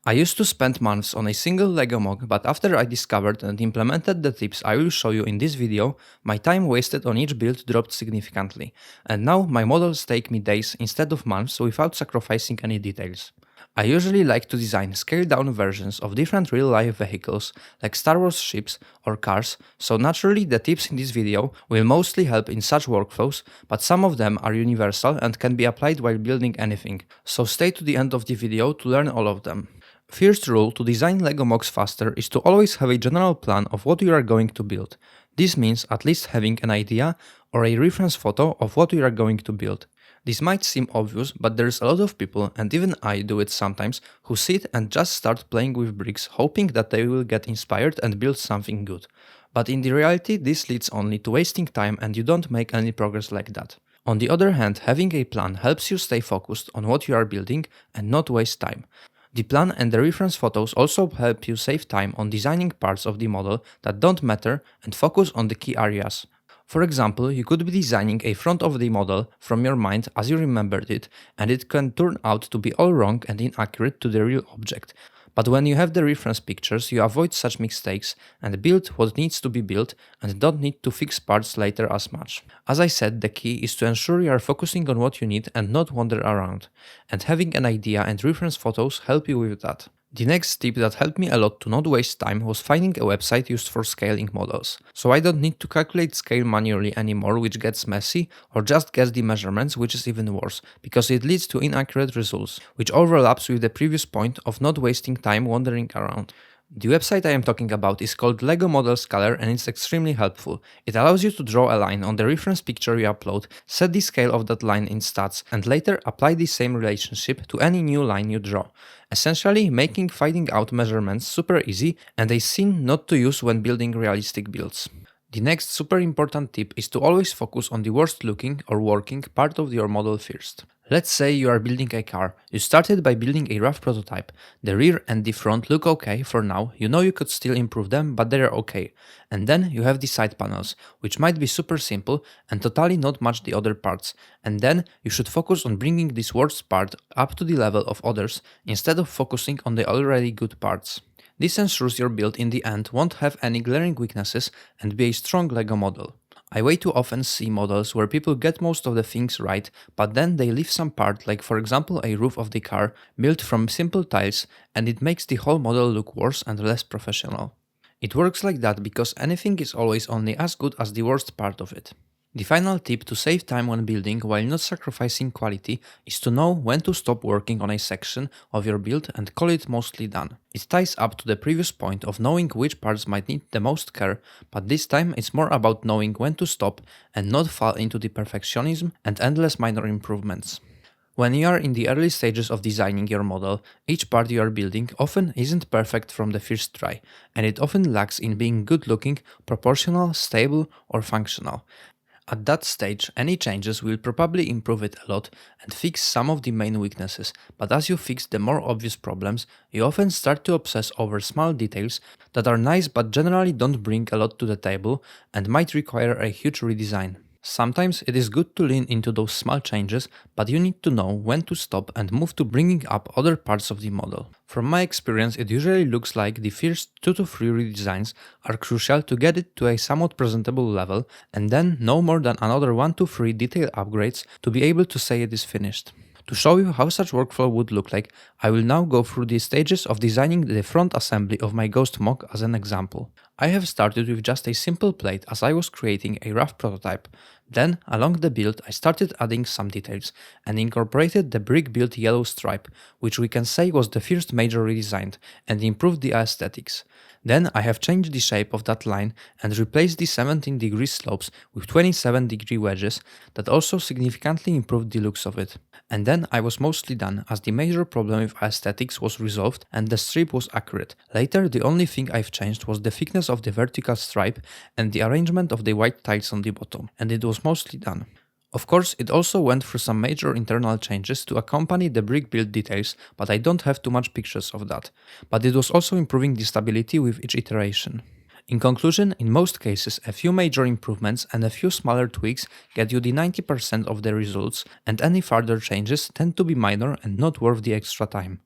I used to spend months on a single LEGO mock, but after I discovered and implemented the tips I will show you in this video, my time wasted on each build dropped significantly, and now my models take me days instead of months without sacrificing any details. I usually like to design scaled-down versions of different real-life vehicles, like Star Wars ships or cars, so naturally the tips in this video will mostly help in such workflows, but some of them are universal and can be applied while building anything, so stay to the end of the video to learn all of them. First rule to design LEGO MOCs faster is to always have a general plan of what you are going to build. This means at least having an idea or a reference photo of what you are going to build. This might seem obvious, but there's a lot of people, and even I do it sometimes, who sit and just start playing with bricks hoping that they will get inspired and build something good. But in the reality, this leads only to wasting time and you don't make any progress like that. On the other hand, having a plan helps you stay focused on what you are building and not waste time. The plan and the reference photos also help you save time on designing parts of the model that don't matter and focus on the key areas. For example, you could be designing a front of the model from your mind as you remembered it, and it can turn out to be all wrong and inaccurate to the real object. But when you have the reference pictures, you avoid such mistakes and build what needs to be built and don't need to fix parts later as much. As I said, the key is to ensure you are focusing on what you need and not wander around, and having an idea and reference photos help you with that. The next tip that helped me a lot to not waste time was finding a website used for scaling models. So I don't need to calculate scale manually anymore, which gets messy, or just guess the measurements, which is even worse, because it leads to inaccurate results, which overlaps with the previous point of not wasting time wandering around. The website I am talking about is called LEGO Model Scaler and it's extremely helpful. It allows you to draw a line on the reference picture you upload, set the scale of that line in stats, and later apply the same relationship to any new line you draw. Essentially making finding out measurements super easy and a sin not to use when building realistic builds. The next super important tip is to always focus on the worst looking or working part of your model first. Let's say you are building a car. You started by building a rough prototype. The rear and the front look okay for now, you know you could still improve them, but they're okay. And then you have the side panels, which might be super simple and totally not match the other parts. And then you should focus on bringing this worst part up to the level of others, instead of focusing on the already good parts. This ensures your build in the end won't have any glaring weaknesses and be a strong LEGO model. I way too often see models where people get most of the things right, but then they leave some part, like for example a roof of the car, built from simple tiles, and it makes the whole model look worse and less professional. It works like that because anything is always only as good as the worst part of it. The final tip to save time when building while not sacrificing quality is to know when to stop working on a section of your build and call it mostly done. It ties up to the previous point of knowing which parts might need the most care, but this time it's more about knowing when to stop and not fall into the perfectionism and endless minor improvements. When you are in the early stages of designing your model, each part you are building often isn't perfect from the first try, and it often lacks in being good looking, proportional, stable, or functional. At that stage, any changes will probably improve it a lot and fix some of the main weaknesses, but as you fix the more obvious problems, you often start to obsess over small details that are nice but generally don't bring a lot to the table and might require a huge redesign. Sometimes it is good to lean into those small changes, but you need to know when to stop and move to bringing up other parts of the model. From my experience, it usually looks like the first 2 to 3 redesigns are crucial to get it to a somewhat presentable level, and then no more than another 1 to 3 detail upgrades to be able to say it is finished. To show you how such workflow would look like, I will now go through the stages of designing the front assembly of my Ghost mock as an example. I have started with just a simple plate as I was creating a rough prototype. Then, along the build, I started adding some details and incorporated the brick built yellow stripe, which we can say was the first major redesign, and improved the aesthetics. Then I have changed the shape of that line and replaced the 17-degree slopes with 27-degree wedges that also significantly improved the looks of it. And then I was mostly done, as the major problem with aesthetics was resolved and the strip was accurate. Later, the only thing I've changed was the thickness of the vertical stripe and the arrangement of the white tiles on the bottom, and it was mostly done. Of course, it also went through some major internal changes to accompany the brick build details, but I don't have too much pictures of that. But it was also improving the stability with each iteration. In conclusion, in most cases, a few major improvements and a few smaller tweaks get you the 90% of the results, and any further changes tend to be minor and not worth the extra time.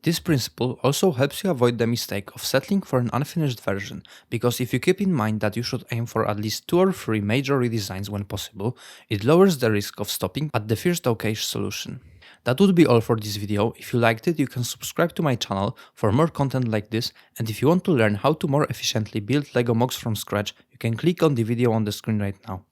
This principle also helps you avoid the mistake of settling for an unfinished version, because if you keep in mind that you should aim for at least 2 or 3 major redesigns when possible, it lowers the risk of stopping at the first okayish solution. That would be all for this video. If you liked it, you can subscribe to my channel for more content like this, and if you want to learn how to more efficiently build LEGO MOCs from scratch, you can click on the video on the screen right now.